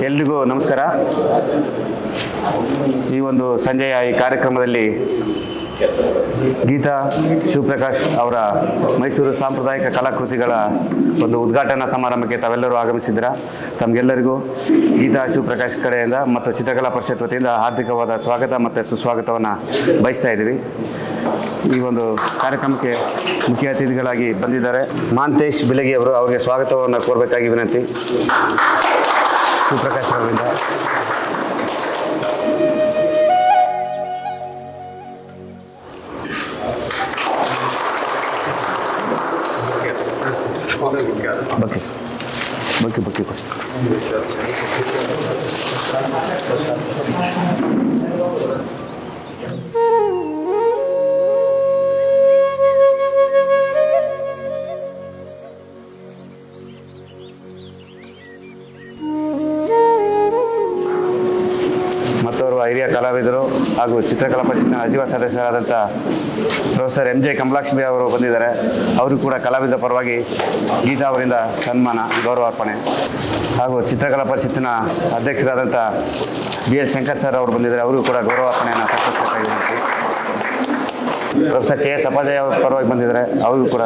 ಎಲ್ರಿಗೂ ನಮಸ್ಕಾರ. ಈ ಒಂದು ಸಂಜೆಯ ಈ ಕಾರ್ಯಕ್ರಮದಲ್ಲಿ ಗೀತಾ ಶಿವಪ್ರಕಾಶ್ ಅವರ ಮೈಸೂರು ಸಾಂಪ್ರದಾಯಿಕ ಕಲಾಕೃತಿಗಳ ಒಂದು ಉದ್ಘಾಟನಾ ಸಮಾರಂಭಕ್ಕೆ ತಾವೆಲ್ಲರೂ ಆಗಮಿಸಿದ್ದೀರಾ. ತಮಗೆಲ್ಲರಿಗೂ ಗೀತಾ ಶಿವಪ್ರಕಾಶ್ ಕಡೆಯಿಂದ ಮತ್ತು ಚಿತ್ರಕಲಾ ಪರಿಷತ್ ವತಿಯಿಂದ ಹಾರ್ದಿಕವಾದ ಸ್ವಾಗತ ಮತ್ತು ಸುಸ್ವಾಗತವನ್ನು ಬಯಸ್ತಾ ಇದ್ದೀವಿ. ಈ ಒಂದು ಕಾರ್ಯಕ್ರಮಕ್ಕೆ ಮುಖ್ಯ ಅತಿಥಿಗಳಾಗಿ ಬಂದಿದ್ದಾರೆ ಮಾಂತೇಶ್ ಬಿಲಗಿ ಅವರು. ಅವರಿಗೆ ಸ್ವಾಗತವನ್ನು ಕೋರಬೇಕಾಗಿ ವಿನಂತಿ. ಶಿವಪ್ರಕಾಶ್ ಅವರಿಂದ ಬಕ್ಕೆ ಮತ್ತೋರ್ವ ಹಿರಿಯ ಕಲಾವಿದರು ಹಾಗೂ ಚಿತ್ರಕಲಾ ಪರಿಷತ್ನ ಅಜೀವ ಸದಸ್ಯರಾದಂಥ ಪ್ರೊಫೆಸರ್ MJ ಕಮಲಾಕ್ಷಿ ಅವರು ಬಂದಿದ್ದಾರೆ. ಅವರು ಕೂಡ ಕಲಾವಿದರ ಪರವಾಗಿ ಗೀತಾ ಅವರಿಂದ ಸನ್ಮಾನ ಗೌರವಾರ್ಪಣೆ ಹಾಗೂ ಚಿತ್ರಕಲಾ ಪರಿಷತ್ತಿನ ಅಧ್ಯಕ್ಷರಾದಂಥ BL ಶಂಕರ್ ಸರ್ ಅವರು ಬಂದಿದ್ದಾರೆ. ಅವರು ಕೂಡ ಗೌರವಾರ್ಪಣೆಯನ್ನು ಸಲ್ಲಿಸಬೇಕಾಗಿದೆ. ಪ್ರೊಫೆಸರ್ KS ಅಪ್ಪಾಜಯ್ಯ ಅವರ ಪರವಾಗಿ ಬಂದಿದ್ದಾರೆ. ಅವರು ಕೂಡ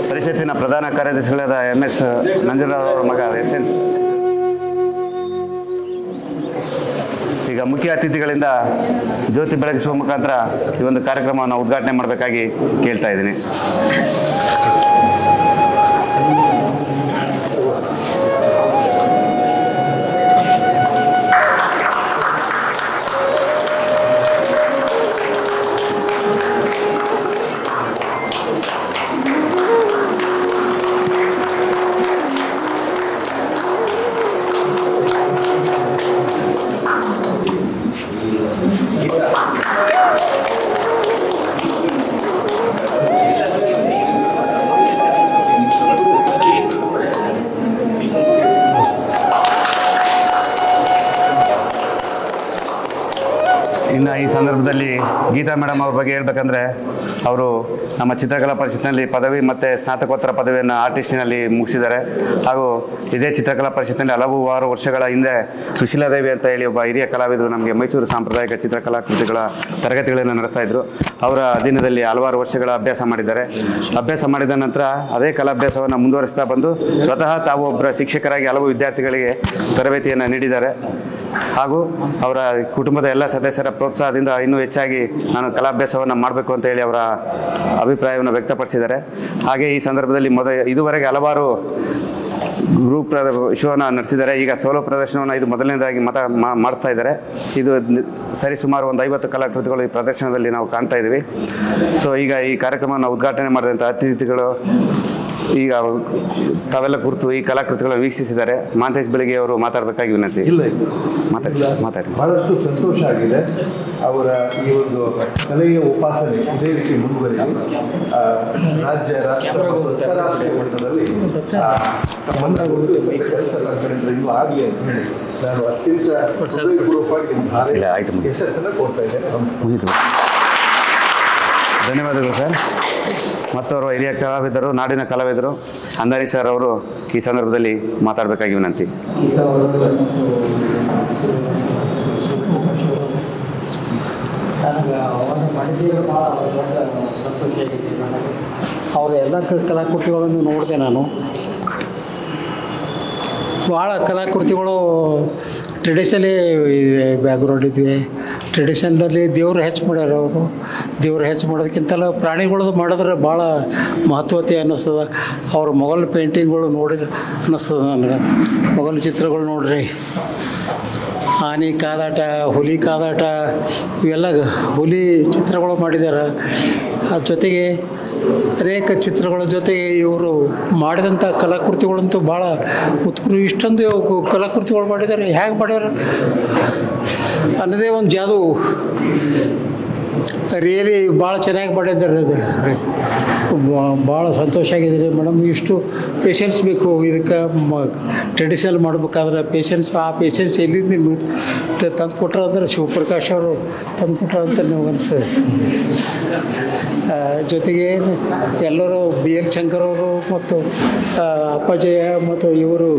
ಪರಿಷತ್ತಿನ ಪ್ರಧಾನ ಕಾರ್ಯದರ್ಶಿಗಳಾದ MS ನಂಜನವರ ಮಗ SN. ಈಗ ಮುಖ್ಯ ಅತಿಥಿಗಳಿಂದ ಜ್ಯೋತಿ ಬೆಳಗಿಸುವ ಮುಖಾಂತರ ಈ ಒಂದು ಕಾರ್ಯಕ್ರಮವನ್ನು ಉದ್ಘಾಟನೆ ಮಾಡಬೇಕಾಗಿ ಕೇಳ್ತಾ ಇದ್ದೀನಿ. ಇನ್ನು ಈ ಸಂದರ್ಭದಲ್ಲಿ ಗೀತಾ ಮೇಡಮ್ ಅವ್ರ ಬಗ್ಗೆ ಹೇಳ್ಬೇಕಂದ್ರೆ, ಅವರು ನಮ್ಮ ಚಿತ್ರಕಲಾ ಪರಿಷತ್ನಲ್ಲಿ ಪದವಿ ಮತ್ತು ಸ್ನಾತಕೋತ್ತರ ಪದವಿಯನ್ನು ಆರ್ಟಿಸ್ಟಿನಲ್ಲಿ ಮುಗಿಸಿದ್ದಾರೆ. ಹಾಗೂ ಇದೇ ಚಿತ್ರಕಲಾ ಪರಿಷತ್ನಲ್ಲಿ ಹಲವಾರು ವರ್ಷಗಳ ಹಿಂದೆ ಸುಶೀಲಾದೇವಿ ಅಂತ ಹೇಳಿ ಒಬ್ಬ ಹಿರಿಯ ಕಲಾವಿದರು ನಮಗೆ ಮೈಸೂರು ಸಾಂಪ್ರದಾಯಿಕ ಚಿತ್ರಕಲಾಕೃತಿಗಳ ತರಗತಿಗಳನ್ನು ನಡೆಸ್ತಾಯಿದ್ರು. ಅವರ ಅಧೀನದಲ್ಲಿ ಹಲವಾರು ವರ್ಷಗಳ ಅಭ್ಯಾಸ ಮಾಡಿದ್ದಾರೆ. ಅಭ್ಯಾಸ ಮಾಡಿದ ನಂತರ ಅದೇ ಕಲಾಭ್ಯಾಸವನ್ನು ಮುಂದುವರಿಸ್ತಾ ಬಂದು ಸ್ವತಃ ತಾವು ಒಬ್ಬರ ಶಿಕ್ಷಕರಾಗಿ ಹಲವು ವಿದ್ಯಾರ್ಥಿಗಳಿಗೆ ತರಬೇತಿಯನ್ನು ನೀಡಿದ್ದಾರೆ. ಹಾಗೂ ಅವರ ಕುಟುಂಬದ ಎಲ್ಲ ಸದಸ್ಯರ ಪ್ರೋತ್ಸಾಹದಿಂದ ಇನ್ನೂ ಹೆಚ್ಚಾಗಿ ನಾನು ಕಲಾಭ್ಯಾಸವನ್ನು ಮಾಡಬೇಕು ಅಂತ ಹೇಳಿ ಅವರ ಅಭಿಪ್ರಾಯವನ್ನು ವ್ಯಕ್ತಪಡಿಸಿದ್ದಾರೆ. ಹಾಗೆ ಈ ಸಂದರ್ಭದಲ್ಲಿ ಇದುವರೆಗೆ ಹಲವಾರು ಗ್ರೂಪ್ ಶೋನ ನಡೆಸಿದ್ದಾರೆ. ಈಗ ಸೋಲೋ ಪ್ರದರ್ಶನವನ್ನು ಇದು ಮೊದಲನೇದಾಗಿ ಮಾಡ್ತಾ ಇದ್ದಾರೆ. ಇದು ಸರಿಸುಮಾರು ಒಂದು 50 ಕಲಾಕೃತಿಗಳು ಈ ಪ್ರದರ್ಶನದಲ್ಲಿ ನಾವು ಕಾಣ್ತಾ ಇದ್ದೀವಿ. ಸೊ ಈಗ ಈ ಕಾರ್ಯಕ್ರಮವನ್ನು ಉದ್ಘಾಟನೆ ಮಾಡಿದಂಥ ಅತಿಥಿಗಳು ಈಗ ತಾವೆಲ್ಲ ಕುರಿತು ಈ ಕಲಾಕೃತಿಗಳನ್ನು ವೀಕ್ಷಿಸಿದ್ದಾರೆ. ಮಾಂತೇಶ್ ಬಿಲಗಿ ಅವರು ಮಾತಾಡಬೇಕಾಗಿ ವಿನಂತಿ. ಮಾತಾಡಿ. ಬಹಳಷ್ಟು ಸಂತೋಷ ಆಗಿದೆ. ಅವರ ಈ ಒಂದು ಕಲೆಯ ಉಪಾಸನೆ ಇದೇ ರೀತಿ ಮುಂದುವರಿದು ರಾಜ್ಯ, ರಾಷ್ಟ್ರ ಮತ್ತು ಅಂತಾರಾಷ್ಟ್ರೀಯ ಮಟ್ಟದಲ್ಲಿ ತಮ್ಮನ್ನು ಕೆಲಸ ಇನ್ನೂ ಆಗಲಿ ಅಂತ ಹೇಳಿ ನಾನು ಅತ್ಯಂತ ಹೃದಯಪೂರ್ವಕವಾಗಿ ಯಶಸ್ಸನ್ನು ಕೊಡ್ತಾ ಇದ್ದೇನೆ. ಧನ್ಯವಾದಗಳು ಸರ್. ಮತ್ತವರು ಹಿರಿಯ ಕಲಾವಿದರು, ನಾಡಿನ ಕಲಾವಿದರು ಅಂದಾನಿ ಸರ್ ಅವರು ಈ ಸಂದರ್ಭದಲ್ಲಿ ಮಾತಾಡಬೇಕಾಗಿ ವಿನಂತಿ. ಅವರ ಎಲ್ಲ ಕಲಾಕೃತಿಗಳನ್ನು ನೋಡಿದೆ ನಾನು. ಭಾಳ ಕಲಾಕೃತಿಗಳು ಟ್ರೆಡಿಷನಲಿ ಬ್ಯಾಕ್ಗ್ರೌಂಡ್ ಇದ್ವಿ. ಟ್ರೆಡಿಷನ್ದಲ್ಲಿ ದೇವರು ಹೆಚ್ಚು ಮಾಡ್ಯಾರ. ಅವರು ದೇವರು ಹೆಚ್ಚು ಮಾಡೋದಕ್ಕಿಂತಲೂ ಪ್ರಾಣಿಗಳದ್ದು ಮಾಡಿದ್ರೆ ಭಾಳ ಮಹತ್ವತೆ ಅನ್ನಿಸ್ತದೆ. ಅವ್ರ ಮೊಘಲ್ ಪೇಂಟಿಂಗ್ಗಳು ನೋಡಿದ್ರೆ ಅನ್ನಿಸ್ತದೆ ನನಗೆ. ಮೊಘಲ್ ಚಿತ್ರಗಳು ನೋಡ್ರಿ, ಆನೆ ಕಾದಾಟ, ಹುಲಿ ಕಾದಾಟ, ಇವೆಲ್ಲ ಹುಲಿ ಚಿತ್ರಗಳು ಮಾಡಿದ್ದಾರೆ. ಅದ್ರ ಜೊತೆಗೆ ಅನೇಕ ಚಿತ್ರಗಳ ಜೊತೆಗೆ ಇವರು ಮಾಡಿದಂಥ ಕಲಾಕೃತಿಗಳಂತೂ ಭಾಳ ಇಷ್ಟೊಂದು ಕಲಾಕೃತಿಗಳು ಮಾಡಿದ್ದಾರೆ. ಹೇಗೆ ಮಾಡ್ಯಾರ ಅನ್ನೋದೇ ಒಂದು ಜಾದು. ರಿಯಲಿ ಭಾಳ ಚೆನ್ನಾಗಿ ಮಾಡಿದ್ದಾರೆ ಅದು ಭಾಳ ಸಂತೋಷ ಆಗಿದೆ ರೀ ಮೇಡಮ್. ಇಷ್ಟು ಪೇಷನ್ಸ್ ಬೇಕು ಇದಕ್ಕೆ ಟ್ರೆಡಿಷನಲ್ ಮಾಡ್ಬೇಕಾದ್ರೆ ಪೇಷನ್ಸ್, ಆ ಪೇಷನ್ಸ್ ಎಲ್ಲಿಂದ ನಿಮ್ಗೆ ತಂದು ಕೊಟ್ರ ಅಂದ್ರೆ ಶಿವಪ್ರಕಾಶ್ ಅವರು ತಂದು ಕೊಟ್ರ ಅಂತ ನೀವು ಅನಿಸ್ತದೆ. ಜೊತೆಗೆ ಎಲ್ಲರೂ ಬಿ ಎಲ್ ಶಂಕರ್ ಅವರು ಮತ್ತು ಅಪ್ಪಾಜಯ್ಯ ಮತ್ತು ಇವರು,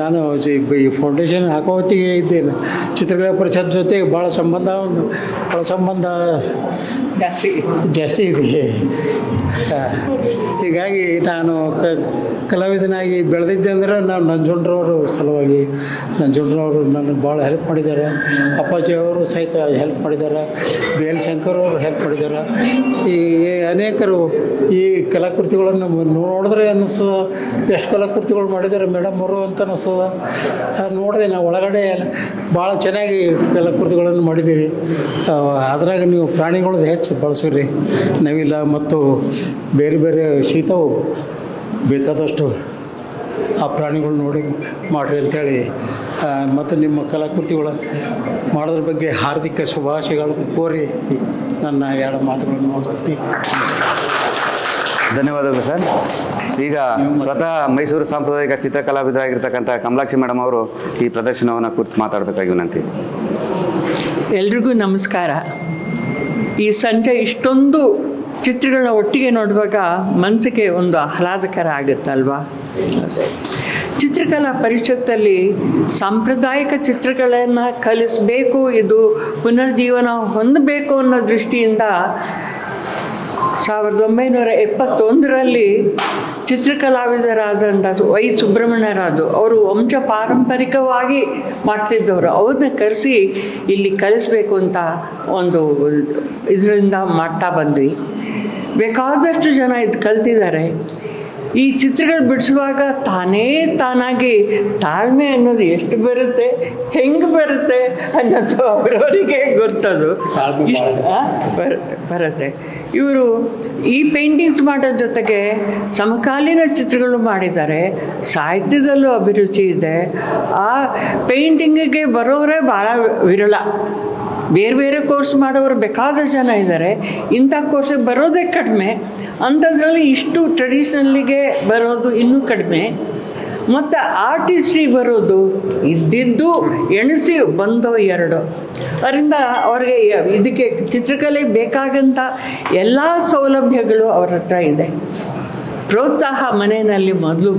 ನಾನು ಈ ಫೌಂಡೇಶನ್ ಹಾಕೋ ಹೊತ್ತಿಗೆ ಇದ್ದೇನೆ. ಚಿತ್ರಕಲಾ ಪರಿಷತ್ ಜೊತೆ ಭಾಳ ಸಂಬಂಧ ಜಾಸ್ತಿ ಇದೆ. ಹೀಗಾಗಿ ನಾನು ಕಲಾವಿದನಾಗಿ ಬೆಳೆದಿದ್ದೆ ಅಂದರೆ ನಾನು ನಂಜುಂಡ್ರವರು ಸಲುವಾಗಿ. ನಂಜುಂಡ್ರವರು ನನಗೆ ಭಾಳ ಹೆಲ್ಪ್ ಮಾಡಿದ್ದಾರೆ. ಅಪ್ಪಾಜಿ ಅವರು ಸಹಿತ ಹೆಲ್ಪ್ ಮಾಡಿದ್ದಾರೆ. ಬಿ ಎಲ್ ಶಂಕರ್ ಅವರು ಹೆಲ್ಪ್ ಮಾಡಿದ್ದಾರೆ. ಈ ಅನೇಕರು ಈ ಕಲಾಕೃತಿಗಳನ್ನು ನೋಡಿದ್ರೆ ಅನ್ನಿಸ್ತದೆ, ಎಷ್ಟು ಕಲಾಕೃತಿಗಳು ಮಾಡಿದ್ದಾರೆ ಮೇಡಮ್ ಅವರು ಅಂತ ಅನ್ನಿಸ್ತದೆ. ನೋಡಿದೆ ನಾವು ಒಳಗಡೆ ಭಾಳ ಚೆನ್ನಾಗಿ ಕಲಾಕೃತಿಗಳನ್ನು ಮಾಡಿದ್ದೀರಿ. ಅದ್ರಾಗ ನೀವು ಪ್ರಾಣಿಗಳದ್ದು ಹೆಚ್ಚು ಬಳಸಿರಿ. ನವಿಲ ಮತ್ತು ಬೇರೆ ಬೇರೆ ಶೀತವು ಬೇಕಾದಷ್ಟು ಆ ಪ್ರಾಣಿಗಳು ನೋಡಿ ಮಾಡಿರಿ ಅಂಥೇಳಿ, ಮತ್ತು ನಿಮ್ಮ ಕಲಾಕೃತಿಗಳು ಮಾಡೋದ್ರ ಬಗ್ಗೆ ಹಾರ್ದಿಕ ಶುಭಾಶಯಗಳನ್ನು ಕೋರಿ ನನ್ನ ಎರಡು ಮಾತುಗಳನ್ನು ಮಾತಾಡ್ತೀನಿ. ಧನ್ಯವಾದಗಳು ಸರ್. ಈಗ ಸ್ವತಃ ಮೈಸೂರು ಸಾಂಪ್ರದಾಯಿಕ ಚಿತ್ರಕಲಾವಿದರಾಗಿರ್ತಕ್ಕಂಥ ಕಮಲಾಕ್ಷಿ ಮೇಡಮ್ ಅವರು ಈ ಪ್ರದರ್ಶನವನ್ನು ಕುರಿತು ಮಾತಾಡಬೇಕಾಗಿ ವಿನಂತಿ. ಎಲ್ರಿಗೂ ನಮಸ್ಕಾರ. ಈ ಸಂಜೆ ಇಷ್ಟೊಂದು ಚಿತ್ರಗಳನ್ನ ಒಟ್ಟಿಗೆ ನೋಡುವಾಗ ಮನಸ್ಸಿಗೆ ಒಂದು ಆಹ್ಲಾದಕರ ಆಗುತ್ತಲ್ವಾ. ಚಿತ್ರಕಲಾ ಪರಿಷತ್ತಲ್ಲಿ ಸಾಂಪ್ರದಾಯಿಕ ಚಿತ್ರಗಳನ್ನು ಕಲಿಸಬೇಕು, ಇದು ಪುನರ್ಜೀವನ ಹೊಂದಬೇಕು ಅನ್ನೋ ದೃಷ್ಟಿಯಿಂದ 1971ರಲ್ಲಿ ಚಿತ್ರಕಲಾವಿದರಾದಂಥ ವೈ ಸುಬ್ರಹ್ಮಣ್ಯರಾಜು ಅವರು ವಂಶ ಪಾರಂಪರಿಕವಾಗಿ ಮಾಡ್ತಿದ್ದವರು, ಅವ್ರನ್ನ ಕರೆಸಿ ಇಲ್ಲಿ ಕಲಿಸ್ಬೇಕು ಅಂತ ಒಂದು ಇದರಿಂದ ಮಾಡ್ತಾ ಬಂದ್ವಿ. ಬೇಕಾದಷ್ಟು ಜನ ಇದು ಕಲ್ತಿದ್ದಾರೆ. ಈ ಚಿತ್ರಗಳು ಬಿಡಿಸುವಾಗ ತಾನಾಗಿ ತಾಳ್ಮೆ ಅನ್ನೋದು ಎಷ್ಟು ಬರುತ್ತೆ, ಹೆಂಗೆ ಬರುತ್ತೆ ಅನ್ನೋದು ಅವರವರಿಗೆ ಗೊತ್ತದು. ಬರುತ್ತೆ. ಇವರು ಈ ಪೇಂಟಿಂಗ್ಸ್ ಮಾಡೋ ಜೊತೆಗೆ ಸಮಕಾಲೀನ ಚಿತ್ರಗಳು ಮಾಡಿದ್ದಾರೆ. ಸಾಹಿತ್ಯದಲ್ಲೂ ಅಭಿರುಚಿ ಇದೆ. ಆ ಪೇಂಟಿಂಗಿಗೆ ಬರೋರೇ ಭಾಳ ವಿರಳ. ಬೇರೆ ಬೇರೆ ಕೋರ್ಸ್ ಮಾಡೋರು ಬೇಕಾದಷ್ಟು ಜನ ಇದ್ದಾರೆ. ಇಂಥ ಕೋರ್ಸಿಗೆ ಬರೋದೇ ಕಡಿಮೆ. ಅಂಥದ್ರಲ್ಲಿ ಇಷ್ಟು ಟ್ರೆಡಿಷ್ನಲ್ಲಿಗೆ ಬರೋದು ಇನ್ನೂ ಕಡಿಮೆ. ಮತ್ತು ಆರ್ಟಿಸ್ಟ್ರಿಗೆ ಬರೋದು ಇದ್ದಿದ್ದು ಎಣಿಸಿ ಬಂದೋ 2. ಅದರಿಂದ ಅವ್ರಿಗೆ ಇದಕ್ಕೆ ಚಿತ್ರಕಲೆಗೆ ಬೇಕಾಗಂಥ ಎಲ್ಲ ಸೌಲಭ್ಯಗಳು ಅವ್ರ ಹತ್ರ ಇದೆ. ಪ್ರೋತ್ಸಾಹ ಮನೆಯಲ್ಲಿ ಮೊದಲು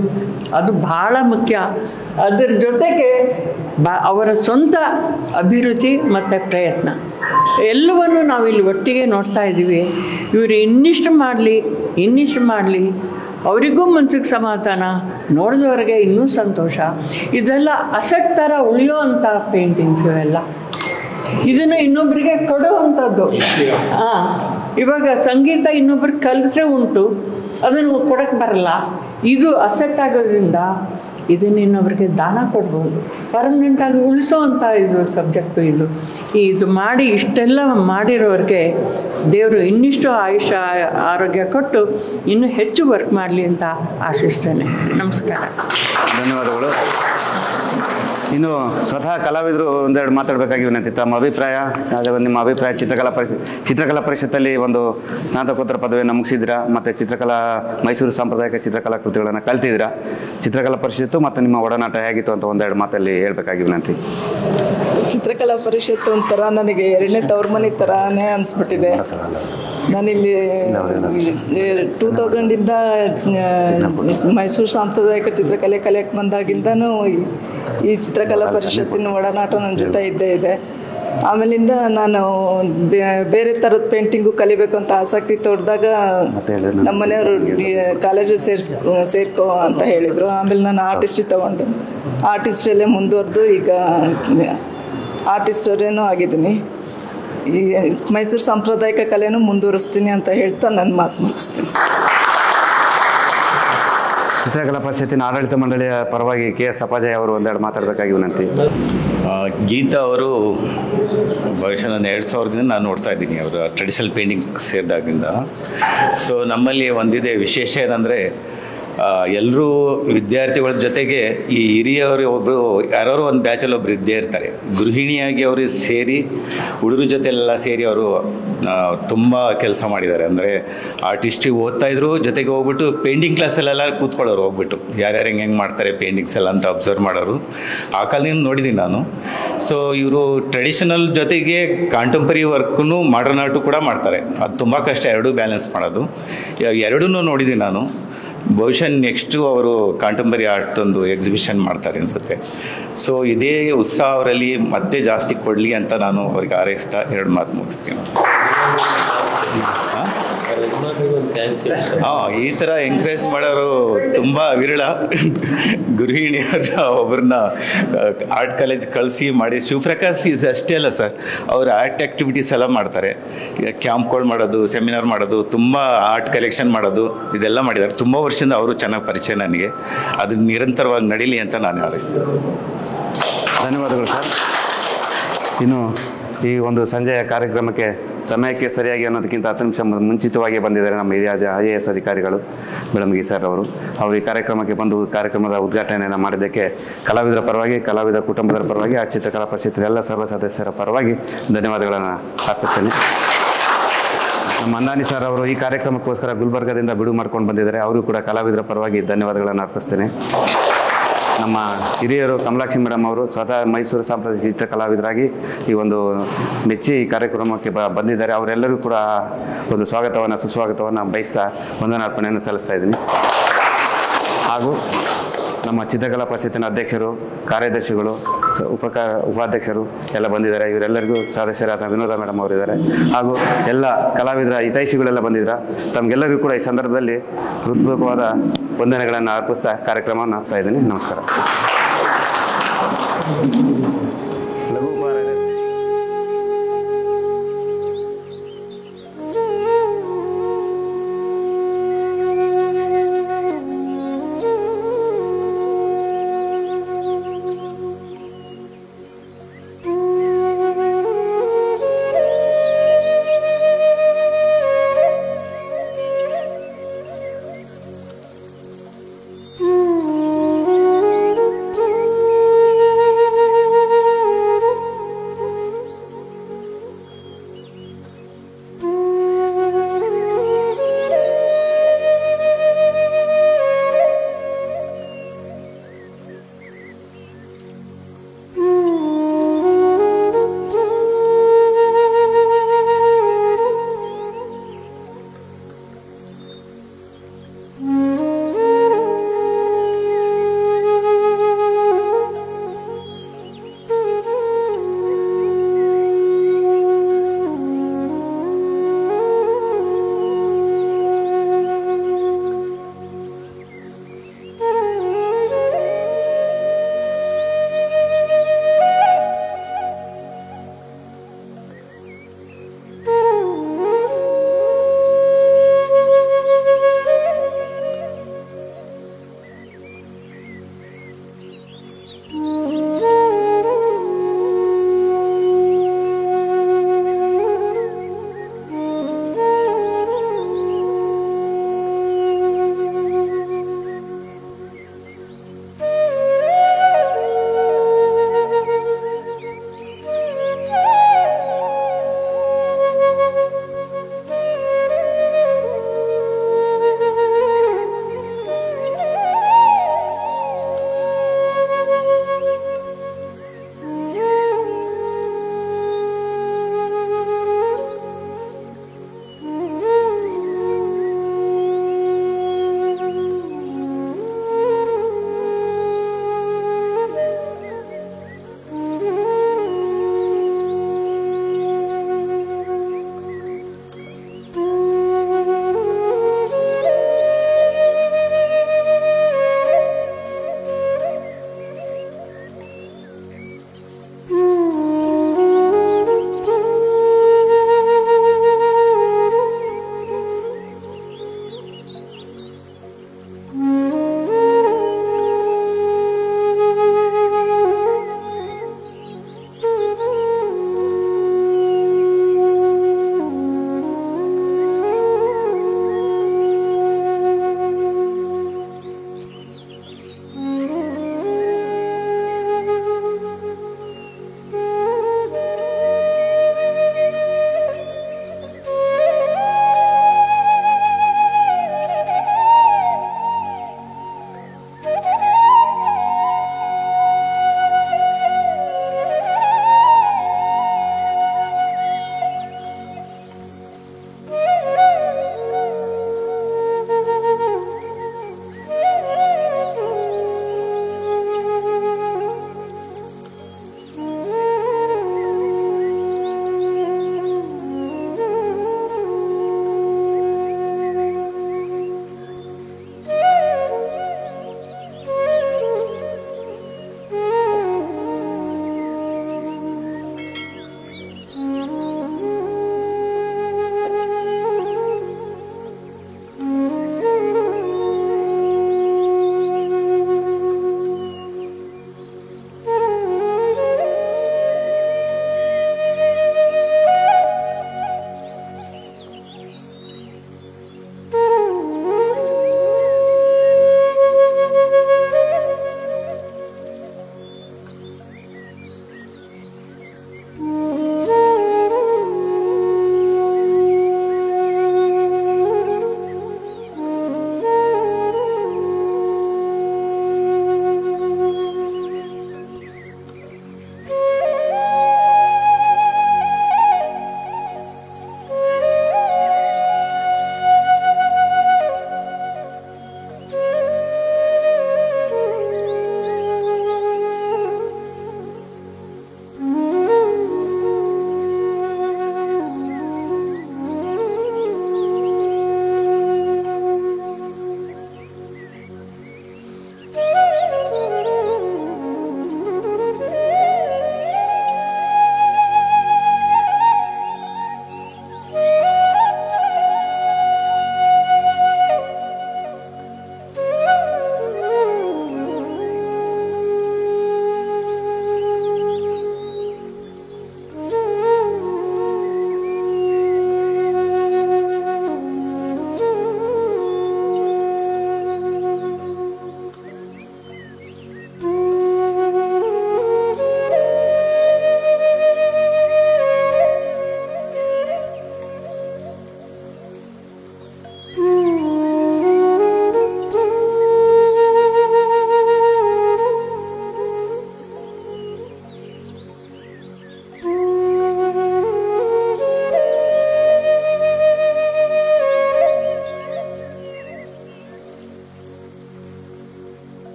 ಅದು ಭಾಳ ಮುಖ್ಯ. ಅದರ ಜೊತೆಗೆ ಅವರ ಸ್ವಂತ ಅಭಿರುಚಿ ಮತ್ತು ಪ್ರಯತ್ನ ಎಲ್ಲವನ್ನು ನಾವಿಲ್ಲಿ ಒಟ್ಟಿಗೆ ನೋಡ್ತಾ ಇದ್ದೀವಿ. ಇವರು ಇನ್ನಿಷ್ಟು ಮಾಡಲಿ, ಅವರಿಗೂ ಮನಸ್ಸಿಗೆ ಸಮಾಧಾನ, ನೋಡಿದವ್ರಿಗೆ ಇನ್ನೂ ಸಂತೋಷ. ಇದೆಲ್ಲ ಅಸೆಟ್ ಥರ ಉಳಿಯೋ ಅಂಥ ಪೇಂಟಿಂಗ್ಸ್ ಇವೆಲ್ಲ. ಇದನ್ನು ಇನ್ನೊಬ್ಬರಿಗೆ ಕೊಡೋ ಅಂಥದ್ದು. ಇವಾಗ ಸಂಗೀತ ಇನ್ನೊಬ್ರಿಗೆ ಕಲಿಸ್ರೆ ಉಂಟು, ಅದನ್ನು ಕೊಡೋಕ್ಕೆ ಬರಲ್ಲ. ಇದು ಅಸೆಟ್ ಆಗೋದ್ರಿಂದ ಇದನ್ನು ಇನ್ನೊಬ್ರಿಗೆ ದಾನ ಕೊಡ್ಬೋದು, ಪರ್ಮನೆಂಟಾಗಿ ಉಳಿಸೋ ಅಂಥ ಇದು ಸಬ್ಜೆಕ್ಟು. ಇದು ಮಾಡಿ ಇಷ್ಟೆಲ್ಲ ಮಾಡಿರೋರಿಗೆ ದೇವರು ಇನ್ನಿಷ್ಟು ಆಯುಷ್ಯ ಆರೋಗ್ಯ ಕೊಟ್ಟು ಇನ್ನೂ ಹೆಚ್ಚು ವರ್ಕ್ ಮಾಡಲಿ ಅಂತ ಆಶಿಸ್ತೇನೆ. ನಮಸ್ಕಾರ. ಧನ್ಯವಾದಗಳು. ಇನ್ನು ಸ್ವತಃ ಕಲಾವಿದರು ಒಂದೆರಡು ಮಾತಾಡಬೇಕಾಗಿ ವಿನಂತಿ. ತಮ್ಮ ಅಭಿಪ್ರಾಯ, ನಿಮ್ಮ ಅಭಿಪ್ರಾಯ, ಚಿತ್ರಕಲಾ ಪರಿಷತ್ತಲ್ಲಿ ಒಂದು ಸ್ನಾತಕೋತ್ತರ ಪದವಿಯನ್ನು ಮುಗಿಸಿದ್ದೀರಾ, ಮತ್ತು ಮೈಸೂರು ಸಾಂಪ್ರದಾಯಿಕ ಚಿತ್ರಕಲಾ ಕೃತಿಗಳನ್ನು ಕಲ್ತಿದ್ದೀರಾ. ಚಿತ್ರಕಲಾ ಪರಿಷತ್ತು ಮತ್ತು ನಿಮ್ಮ ಒಡನಾಟ ಹೇಗಿತ್ತು ಅಂತ ಒಂದೆರಡು ಮಾತಲ್ಲಿ ಹೇಳಬೇಕಾಗಿ ವಿನಂತಿ. ಚಿತ್ರಕಲಾ ಪರಿಷತ್ತು ಒಂಥರ ನನಗೆ 2ನೇ ತವ್ರ ಮನೆ ಥರನೇ ಅನಿಸ್ಬಿಟ್ಟಿದೆ. ನಾನಿಲ್ಲಿ 2000ಇಂದ ಮೈಸೂರು ಸಾಂಪ್ರದಾಯಿಕ ಚಿತ್ರಕಲೆ ಕಲಿಯಕ್ಕೆ ಬಂದಾಗಿಂದನೂ ಈ ಚಿತ್ರಕಲಾ ಪರಿಷತ್ತಿನ ಒಡನಾಟ ನನ್ನ ಜೊತೆ ಇದ್ದೇ ಇದೆ. ಆಮೇಲಿಂದ ನಾನು ಬೇರೆ ಥರದ ಪೇಂಟಿಂಗು ಕಲಿಬೇಕು ಅಂತ ಆಸಕ್ತಿ ತೋರಿದಾಗ ನಮ್ಮ ಮನೆಯವರು ಕಾಲೇಜಿಗೆ ಸೇರ್ಕೋ ಅಂತ ಹೇಳಿದರು. ಆಮೇಲೆ ನಾನು ಆರ್ಟಿಸ್ಟಿಗೆ ತೊಗೊಂಡು ಆರ್ಟಿಸ್ಟಲ್ಲೇ ಮುಂದುವರೆದು ಈಗ ಆರ್ಟಿಸ್ಟರೇನೂ ಆಗಿದ್ದೀನಿ. ಈ ಮೈಸೂರು ಸಾಂಪ್ರದಾಯಿಕ ಕಲೆನೂ ಮುಂದುವರಿಸ್ತೀನಿ ಅಂತ ಹೇಳ್ತಾ ನನ್ನ ಮಾತು ಮುಗಿಸ್ತೀನಿ. ಚಿತ್ರಕಲಾ ಪರಿಷತ್ತಿನ ಆಡಳಿತ ಮಂಡಳಿಯ ಪರವಾಗಿ KS ಅಪ್ಪಾಜಯ್ಯ ಅವರು ಒಂದೆರಡು ಮಾತಾಡಬೇಕಾಗಿ ವಿನಂತಿ. ಗೀತಾ ಅವರು ಬಹುಶಃ ನಾನು 2000ದಿಂದ ನಾನು ನೋಡ್ತಾ ಇದ್ದೀನಿ ಅವರ ಟ್ರೆಡಿಷನಲ್ ಪೇಂಟಿಂಗ್ ಸೇರಿದಾಗಿಂದ. ಸೊ ನಮ್ಮಲ್ಲಿ ಒಂದಿದೆ ವಿಶೇಷ ಏನಂದರೆ ಎಲ್ಲರೂ ವಿದ್ಯಾರ್ಥಿಗಳ ಜೊತೆಗೆ ಈ ಹಿರಿಯವರು ಒಬ್ಬರು ಯಾರೋ ಒಂದು ಬ್ಯಾಚಲ್ಲಿ ಒಬ್ರು ಇದ್ದೇ ಇರ್ತಾರೆ. ಗೃಹಿಣಿಯಾಗಿ ಅವರು ಸೇರಿ ಹುಡುಗರ ಜೊತೆಲೆಲ್ಲ ಸೇರಿ ಅವರು ತುಂಬ ಕೆಲಸ ಮಾಡಿದ್ದಾರೆ. ಅಂದರೆ ಆರ್ಟಿಸ್ಟಿಗೆ ಓದ್ತಾಯಿದ್ರು, ಜೊತೆಗೆ ಹೋಗ್ಬಿಟ್ಟು ಪೇಂಟಿಂಗ್ ಕ್ಲಾಸಲ್ಲೆಲ್ಲ ಕೂತ್ಕೊಳ್ಳೋರು, ಹೋಗ್ಬಿಟ್ಟು ಯಾರ್ಯಾರು ಹೆಂಗೆ ಮಾಡ್ತಾರೆ ಪೇಂಟಿಂಗ್ಸ್ ಎಲ್ಲ ಅಂತ ಅಬ್ಸರ್ವ್ ಮಾಡೋರು. ಆ ಕಾಲದಿಂದ ನೋಡಿದ್ದೀನಿ ನಾನು. ಸೊ ಇವರು ಟ್ರೆಡಿಷನಲ್ ಜೊತೆಗೆ ಕಾಂಟೆಂಪರಿ ವರ್ಕೂ ಮಾಡರ್ನ್ ಆರ್ಟು ಕೂಡ ಮಾಡ್ತಾರೆ. ಅದು ತುಂಬ ಕಷ್ಟ ಎರಡೂ ಬ್ಯಾಲೆನ್ಸ್ ಮಾಡೋದು. ಎರಡೂ ನೋಡಿದ್ದೀನಿ ನಾನು. ಬಹುಶಃ ನೆಕ್ಸ್ಟು ಅವರು ಕಾಂಟೆಂಪರಿ ಆರ್ಟ್ ಒಂದು ಎಕ್ಸಿಬಿಷನ್ ಮಾಡ್ತಾರೆ ಅನಿಸುತ್ತೆ. ಸೊ ಇದೇ ಉತ್ಸಾಹ ಅವರಲ್ಲಿ ಮತ್ತೆ ಜಾಸ್ತಿ ಕೊಡಲಿ ಅಂತ ನಾನು ಅವ್ರಿಗೆ ಹಾರೈಸ್ತಾ 2 ಮಾತು ಮುಗಿಸ್ತೀನಿ. ಈ ಥರ ಎಂಕರೇಜ್ ಮಾಡೋರು ತುಂಬ ವಿರಳ. ಗೃಹಿಣಿಯರ ಒಬ್ಬರನ್ನ ಆರ್ಟ್ ಕಾಲೇಜ್ ಕಳಿಸಿ ಮಾಡಿ, ಶಿವಪ್ರಕಾಶ್ ಈಸ್ ಅಷ್ಟೇ ಅಲ್ಲ ಸರ್, ಅವರು ಆರ್ಟ್ ಆ್ಯಕ್ಟಿವಿಟೀಸ್ ಎಲ್ಲ ಮಾಡ್ತಾರೆ. ಕ್ಯಾಂಪ್ಗಳು ಮಾಡೋದು, ಸೆಮಿನಾರ್ ಮಾಡೋದು, ತುಂಬ ಆರ್ಟ್ ಕಲೆಕ್ಷನ್ ಮಾಡೋದು, ಇದೆಲ್ಲ ಮಾಡಿದ್ದಾರೆ. ತುಂಬ ವರ್ಷದಿಂದ ಅವರು ಚೆನ್ನಾಗಿ ಪರಿಚಯ ನನಗೆ. ಅದು ನಿರಂತರವಾಗಿ ನಡೀಲಿ ಅಂತ ನಾನು ಹಾರೈಸ್ತೀನಿ. ಧನ್ಯವಾದಗಳು ಸರ್. ಇನ್ನು ಈ ಒಂದು ಸಂಜೆಯ ಕಾರ್ಯಕ್ರಮಕ್ಕೆ ಸಮಯಕ್ಕೆ ಸರಿಯಾಗಿ ಅನ್ನೋದಕ್ಕಿಂತ 10 ನಿಮಿಷ ಮುಂಚಿತವಾಗಿ ಬಂದಿದ್ದಾರೆ ನಮ್ಮ ಹಿರಿಯ IAS ಅಧಿಕಾರಿಗಳು ಬೆಳಮಗಿ ಸರ್ ಅವರು. ಈ ಕಾರ್ಯಕ್ರಮಕ್ಕೆ ಬಂದು ಕಾರ್ಯಕ್ರಮದ ಉದ್ಘಾಟನೆಯನ್ನು ಮಾಡಿದ್ದಕ್ಕೆ ಕಲಾವಿದರ ಪರವಾಗಿ, ಕಲಾವಿದರ ಕುಟುಂಬದ ಪರವಾಗಿ, ಆ ಚಿತ್ರಕಲಾ ಪರಿಷತ್ತಿನ ಎಲ್ಲ ಸರ್ವ ಸದಸ್ಯರ ಪರವಾಗಿ ಧನ್ಯವಾದಗಳನ್ನು ಅರ್ಪಿಸ್ತೇನೆ. ನಮ್ಮ ಅಂದಾನಿ ಸರ್ ಅವರು ಈ ಕಾರ್ಯಕ್ರಮಕ್ಕೋಸ್ಕರ ಗುಲ್ಬರ್ಗದಿಂದ ಬಿಡುವು ಮಾಡ್ಕೊಂಡು ಬಂದಿದ್ದಾರೆ. ಅವರು ಕೂಡ ಕಲಾವಿದರ ಪರವಾಗಿ ಧನ್ಯವಾದಗಳನ್ನು ಅರ್ಪಿಸ್ತೇನೆ. ನಮ್ಮ ಹಿರಿಯರು ಕಮಲಾಕ್ಷಿ ಮೇಡಮ್ ಅವರು ಸ್ವತಃ ಮೈಸೂರು ಸಾಂಪ್ರದಾಯಿಕ ಚಿತ್ರ ಕಲಾವಿದರಾಗಿ ಈ ಒಂದು ಮೆಚ್ಚಿ ಈ ಕಾರ್ಯಕ್ರಮಕ್ಕೆ ಬಂದಿದ್ದಾರೆ. ಅವರೆಲ್ಲರೂ ಕೂಡ ಒಂದು ಸ್ವಾಗತವನ್ನು ಸುಸ್ವಾಗತವನ್ನು ಬಯಸ್ತಾ ವಂದನಾರ್ಪಣೆಯನ್ನು ಸಲ್ಲಿಸ್ತಾ ಇದ್ದೀನಿ. ಹಾಗೂ ನಮ್ಮ ಚಿತ್ರಕಲಾ ಪರಿಷತ್ತಿನ ಅಧ್ಯಕ್ಷರು, ಕಾರ್ಯದರ್ಶಿಗಳು, ಉಪಾಧ್ಯಕ್ಷರು ಎಲ್ಲ ಬಂದಿದ್ದಾರೆ. ಇವರೆಲ್ಲರಿಗೂ ಸದಸ್ಯರಾದ ವಿನೋದ ಮೇಡಮ್ ಅವರಿದ್ದಾರೆ. ಹಾಗೂ ಎಲ್ಲ ಕಲಾವಿದರ ಹಿತೈಷಿಗಳೆಲ್ಲ ಬಂದಿದ್ದಾರೆ. ತಮಗೆಲ್ಲರಿಗೂ ಕೂಡ ಈ ಸಂದರ್ಭದಲ್ಲಿ ಹೃತ್ಪೂರ್ವಕವಾದ ವಂದನೆಗಳನ್ನು ಅರ್ಪಿಸ್ತಾ ಕಾರ್ಯಕ್ರಮವನ್ನು ಮಾಡ್ತಾ ಇದ್ದೀನಿ. ನಮಸ್ಕಾರ.